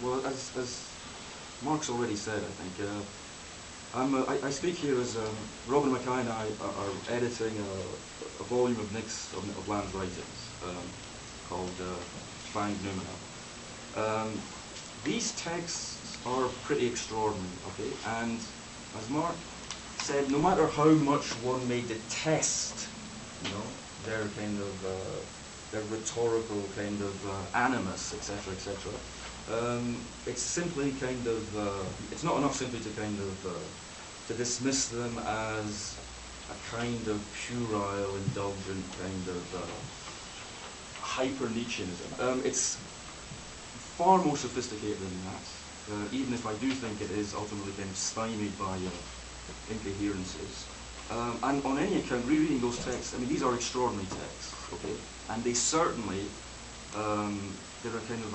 well, as Mark's already said, I think, I speak here as Robin Mackay and I are editing a volume of of Land's writings called Fang Numina. These texts are pretty extraordinary, okay? And as Mark said, no matter how much one may detest, you know, their kind of their rhetorical kind of animus, etc., etc. It's simply kind of it's not enough simply to kind of to dismiss them as a kind of puerile, indulgent kind of hyper-Nietzscheanism. It's far more sophisticated than that, even if I do think it is ultimately kind of stymied by incoherences. And on any account, rereading those texts, I mean, these are extraordinary texts, okay? And they certainly, they're a kind of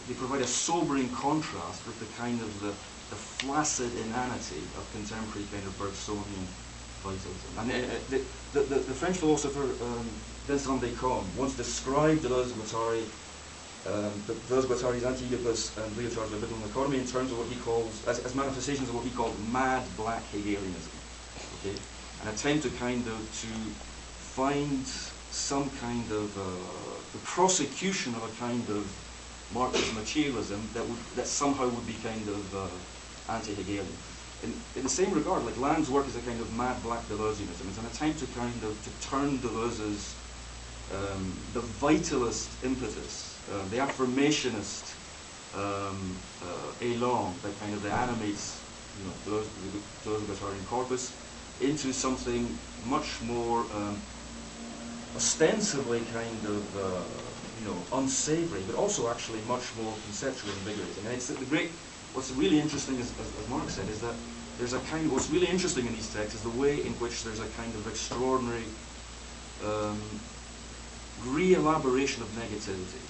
they provide a sobering contrast with the kind of the flaccid inanity of contemporary kind of Bergsonian vitalism. And the French philosopher Vincent Descamps once described Deleuze-Guattari's Anti-Oedipus and Lyotard's Libidinal Economy in terms of what he calls, as manifestations of what he called mad black Hegelianism. Okay? An attempt to kind of to find some kind of the prosecution of a kind of Marxist materialism that somehow would be kind of anti-Hegelian. In the same regard, like Land's work is a kind of mad black Deleuzianism. It's an attempt to kind of to turn Deleuze's the vitalist impetus, the affirmationist élan that animates, you know, Deleuze-Guattarian corpus into something much more ostensibly kind of you know, unsavory, but also actually much more conceptually invigorating. And it's what's really interesting, as Mark said, is that there's a kind of, what's really interesting in these texts is the way in which there's a kind of extraordinary re-elaboration of negativity.